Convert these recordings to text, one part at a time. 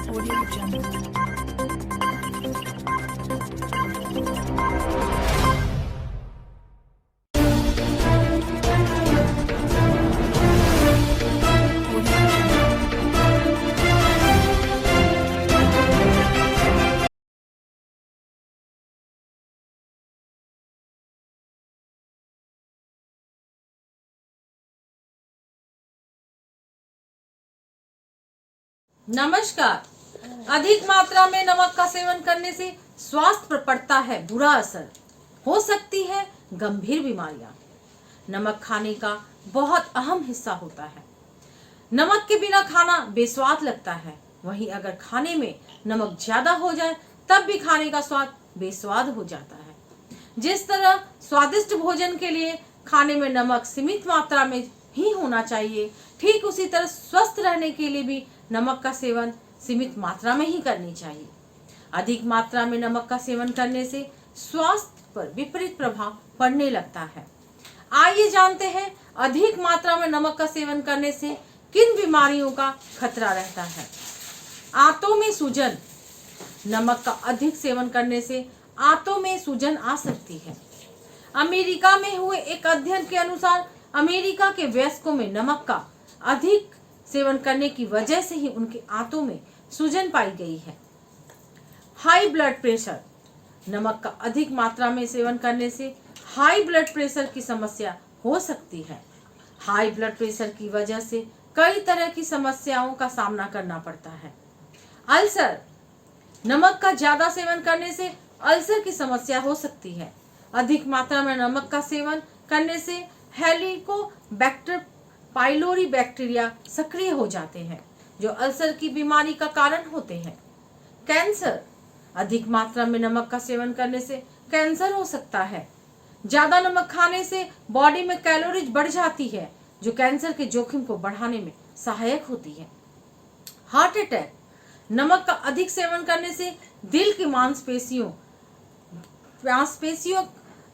Audio Jungle. Audio Jungle. नमस्कार। अधिक मात्रा में नमक का सेवन करने से स्वास्थ्य पर पड़ता है बुरा असर, हो सकती है गंभीर बीमारियां। नमक खाने का बहुत अहम हिस्सा होता है। नमक के बिना खाना बेस्वाद लगता है, वहीं अगर खाने में नमक ज्यादा हो जाए तब भी खाने का स्वाद बेस्वाद हो जाता है। जिस तरह स्वादिष्ट भोजन के लिए खाने में नमक सीमित मात्रा में ही होना चाहिए, ठीक उसी तरह स्वस्थ रहने के लिए भी नमक का सेवन सीमित मात्रा में ही करनी चाहिए। अधिक मात्रा में नमक का सेवन करने से स्वास्थ्य पर विपरीत प्रभाव पड़ने लगता है। आइए जानते हैं अधिक मात्रा में नमक का सेवन करने से किन बीमारियों का खतरा रहता है। आंतों में सूजन। नमक का अधिक सेवन करने से आंतों में सूजन आ सकती है। अमेरिका में हुए एक अध्ययन के अनुसार अमेरिका के वयस्कों में नमक का अधिक सेवन करने की वजह से ही उनके आंतों में सूजन पाई गई है। High blood pressure. नमक का अधिक मात्रा में सेवन करने से हाई ब्लड प्रेशर की समस्या हो सकती है। हाई ब्लड प्रेशर की वजह से कई तरह की समस्याओं का सामना करना पड़ता है। अल्सर। नमक का ज्यादा सेवन करने से अल्सर की समस्या हो सकती है। अधिक मात्रा में नमक का सेवन करने से हेलिकोबैक्टर पाइलोरी बैक्टीरिया सक्रिय हो जाते हैं, जो अल्सर की बीमारी का कारण होते हैं। कैंसर। अधिक मात्रा में नमक का सेवन करने से कैंसर हो सकता है। ज्यादा नमक खाने से बॉडी में कैलोरीज बढ़ जाती है, जो कैंसर के जोखिम को बढ़ाने में सहायक होती है। Heart attack. नमक का अधिक सेवन करने से दिल की मांसपेशियों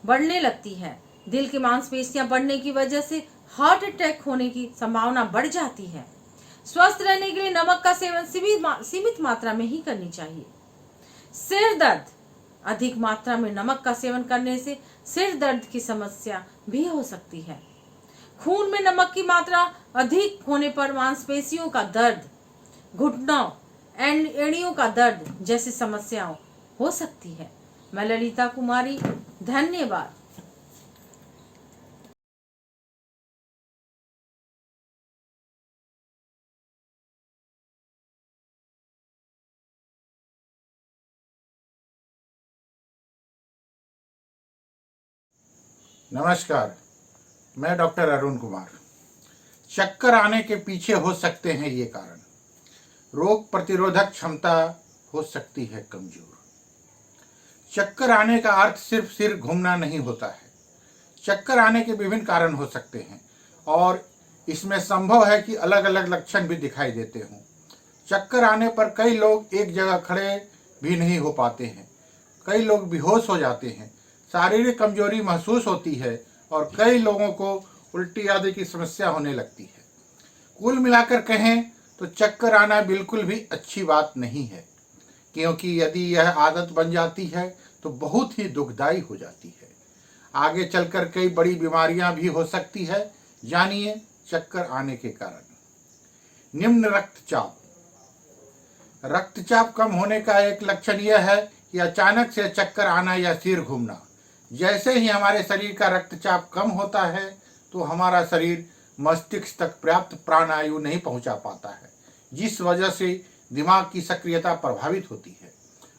बढ़ने लगती है। दिल की मांसपेशियां बढ़ने की वजह से हार्ट अटैक होने की संभावना बढ़ जाती है। स्वस्थ रहने के लिए नमक का सेवन सीमित मात्रा में ही करनी चाहिए। सिर दर्द। अधिक मात्रा में नमक का सेवन करने से सिर दर्द की समस्या भी हो सकती है। खून में नमक की मात्रा अधिक होने पर मांसपेशियों का दर्द, घुटनों, एड़ियों का दर्द जैसी समस्याएं हो सकती है। मैं ललिता कुमारी, धन्यवाद। नमस्कार, मैं डॉक्टर अरुण कुमार। चक्कर आने के पीछे हो सकते हैं ये कारण। रोग प्रतिरोधक क्षमता हो सकती है कमजोर। चक्कर आने का अर्थ सिर्फ सिर घूमना नहीं होता है। चक्कर आने के विभिन्न कारण हो सकते हैं और इसमें संभव है कि अलग अलग लक्षण भी दिखाई देते हों। चक्कर आने पर कई लोग एक जगह खड़े भी नहीं हो पाते हैं, कई लोग बेहोश हो जाते हैं, शारीरिक कमजोरी महसूस होती है और कई लोगों को उल्टी आदि की समस्या होने लगती है। कुल मिलाकर कहें तो चक्कर आना बिल्कुल भी अच्छी बात नहीं है, क्योंकि यदि यह आदत बन जाती है तो बहुत ही दुखदायी हो जाती है। आगे चलकर कई बड़ी बीमारियां भी हो सकती है। जानिए चक्कर आने के कारण। निम्न रक्तचाप। रक्तचाप कम होने का एक लक्षण यह है कि अचानक से चक्कर आना या सिर घूमना। जैसे ही हमारे शरीर का रक्तचाप कम होता है तो हमारा शरीर मस्तिष्क तक पर्याप्त प्राणवायु नहीं पहुंचा पाता है, जिस वजह से दिमाग की सक्रियता प्रभावित होती है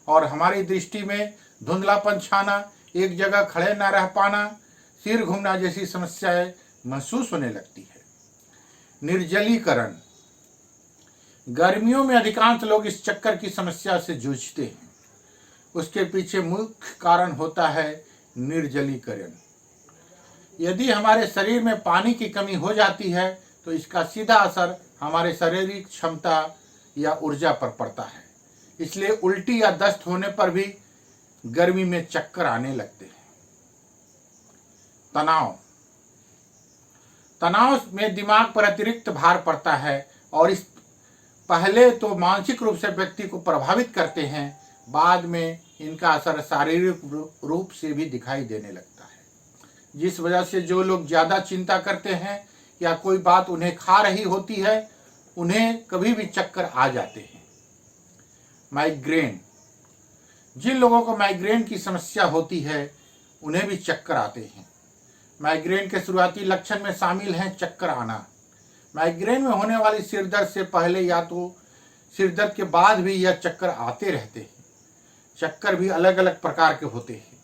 और हमारी दृष्टि में धुंधलापन छाना, एक जगह खड़े न रह पाना, सिर घूमना जैसी समस्याएं महसूस होने लगती है। निर्जलीकरण। गर्मियों में अधिकांश लोग इस चक्कर की समस्या से जूझते हैं। उसके पीछे मुख्य कारण होता है निर्जलीकरण। यदि हमारे शरीर में पानी की कमी हो जाती है तो इसका सीधा असर हमारे शारीरिक क्षमता या ऊर्जा पर पड़ता है। इसलिए उल्टी या दस्त होने पर भी गर्मी में चक्कर आने लगते हैं। तनाव। तनाव में दिमाग पर अतिरिक्त भार पड़ता है और इस पहले तो मानसिक रूप से व्यक्ति को प्रभावित करते हैं, बाद में इनका असर शारीरिक रूप से भी दिखाई देने लगता है। जिस वजह से जो लोग ज़्यादा चिंता करते हैं या कोई बात उन्हें खा रही होती है, उन्हें कभी भी चक्कर आ जाते हैं। माइग्रेन, जिन लोगों को माइग्रेन की समस्या होती है उन्हें भी चक्कर आते हैं। माइग्रेन के शुरुआती लक्षण में शामिल हैं चक्कर आना। माइग्रेन में होने वाली सिरदर्द से पहले या तो सिरदर्द के बाद भी यह चक्कर आते रहते हैं। चक्कर भी अलग अलग प्रकार के होते हैं।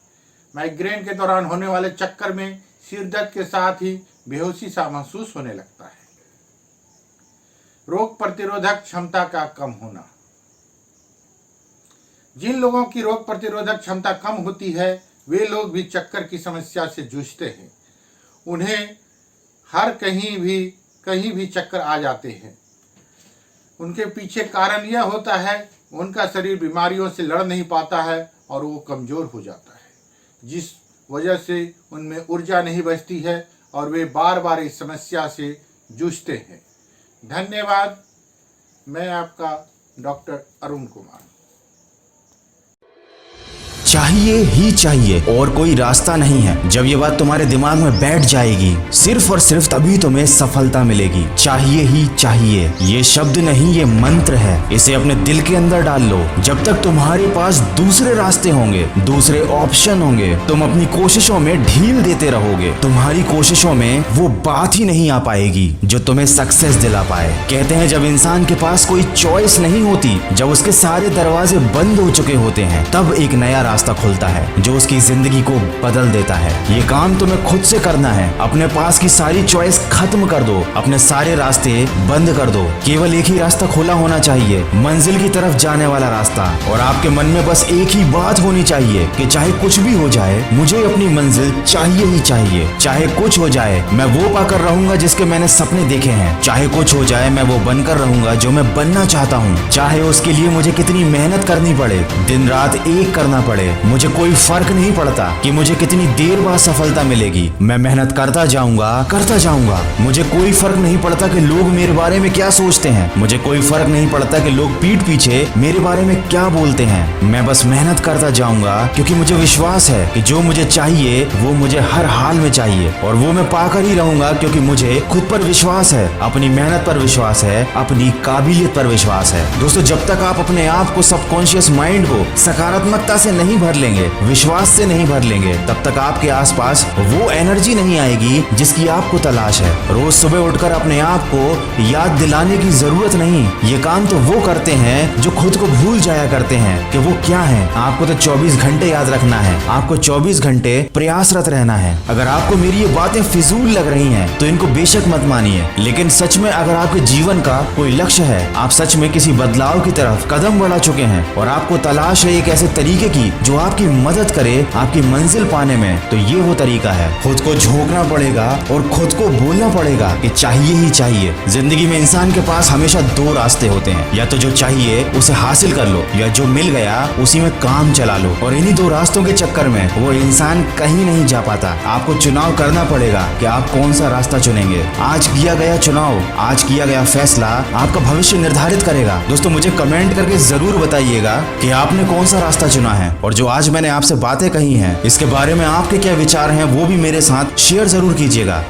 माइग्रेन के दौरान होने वाले चक्कर में सिरदर्द के साथ ही बेहोशी सा महसूस होने लगता है। रोग प्रतिरोधक क्षमता का कम होना, जिन लोगों की रोग प्रतिरोधक क्षमता कम होती है वे लोग भी चक्कर की समस्या से जूझते हैं। उन्हें हर कहीं भी चक्कर आ जाते हैं। उनके पीछे कारण यह होता है उनका शरीर बीमारियों से लड़ नहीं पाता है और वो कमज़ोर हो जाता है, जिस वजह से उनमें ऊर्जा नहीं बचती है और वे बार बार इस समस्या से जूझते हैं। धन्यवाद। मैं आपका डॉक्टर अरुण कुमार। चाहिए ही चाहिए और कोई रास्ता नहीं है। जब ये बात तुम्हारे दिमाग में बैठ जाएगी, सिर्फ और सिर्फ तभी तुम्हें सफलता मिलेगी। चाहिए ही चाहिए, ये शब्द नहीं, ये मंत्र है। इसे अपने दिल के अंदर डाल लो। जब तक तुम्हारे पास दूसरे रास्ते होंगे, दूसरे ऑप्शन होंगे, तुम अपनी कोशिशों में ढील देते रहोगे। तुम्हारी कोशिशों में वो बात ही नहीं आ पाएगी जो तुम्हें सक्सेस दिला पाए। कहते हैं जब इंसान के पास कोई चॉइस नहीं होती, जब उसके सारे दरवाजे बंद हो चुके होते हैं, तब एक नया रास्ता खुलता है जो उसकी जिंदगी को बदल देता है। ये काम तुम्हें खुद से करना है। अपने पास की सारी चॉइस खत्म कर दो, अपने सारे रास्ते बंद कर दो। केवल एक ही रास्ता खुला होना चाहिए, मंजिल की तरफ जाने वाला रास्ता। और आपके मन में बस एक ही बात होनी चाहिए कि चाहे कुछ भी हो जाए, मुझे अपनी मंजिल चाहिए ही चाहिए। चाहे कुछ हो जाए, मैं वो पाकर रहूंगा जिसके मैंने सपने देखे हैं। चाहे कुछ हो जाए, मैं वो बनकर रहूंगा जो मैं बनना चाहता हूँ। चाहे उसके लिए मुझे कितनी मेहनत करनी पड़े, दिन रात एक करना पड़े, मुझे कोई फर्क नहीं पड़ता कि मुझे कितनी देर बाद सफलता मिलेगी। मैं मेहनत करता जाऊंगा। मुझे कोई फर्क नहीं पड़ता कि लोग मेरे बारे में क्या सोचते हैं। मुझे कोई फर्क नहीं पड़ता कि लोग पीठ पीछे मेरे बारे में क्या बोलते हैं। मैं बस मेहनत करता जाऊंगा क्योंकि मुझे विश्वास है कि जो मुझे चाहिए वो मुझे हर हाल में चाहिए और वो मैं पाकर ही रहूंगा, क्योंकि मुझे खुद पर विश्वास है, अपनी मेहनत पर विश्वास है, अपनी काबिलियत पर विश्वास है। दोस्तों, जब तक आप अपने आप को, सबकॉन्शियस माइंड को सकारात्मकता से नहीं भर लेंगे, विश्वास से नहीं भर लेंगे, तब तक आपके आसपास वो एनर्जी नहीं आएगी जिसकी आपको तलाश है। रोज सुबह उठकर अपने आप को याद दिलाने की जरूरत नहीं। ये काम तो वो करते हैं जो खुद को भूल जाया करते हैं कि वो क्या है। आपको तो 24 घंटे याद रखना है, आपको 24 घंटे प्रयासरत रहना है। अगर आपको मेरी ये बातें फिजूल लग रही हैं तो इनको बेशक मत मानिए, लेकिन सच में अगर आपके जीवन का कोई लक्ष्य है, आप सच में किसी बदलाव की तरफ कदम बढ़ा चुके हैं और आपको तलाश है एक ऐसे तरीके की जो आपकी मदद करे आपकी मंजिल पाने में, तो ये वो तरीका है। खुद को झोंकना पड़ेगा और खुद को बोलना पड़ेगा कि चाहिए ही चाहिए। जिंदगी में इंसान के पास हमेशा दो रास्ते होते हैं, या तो जो चाहिए उसे हासिल कर लो, या जो मिल गया उसी में काम चला लो। और इन्हीं दो रास्तों के चक्कर में वो इंसान कहीं नहीं जा पाता। आपको चुनाव करना पड़ेगा कि आप कौन सा रास्ता चुनेंगे। आज किया गया चुनाव, आज किया गया फैसला आपका भविष्य निर्धारित करेगा। दोस्तों, मुझे कमेंट करके जरूर बताइएगा कि आपने कौन सा रास्ता चुना है, और जो आज मैंने आपसे बातें कही हैं इसके बारे में आपके क्या विचार हैं वो भी मेरे साथ शेयर जरूर कीजिएगा।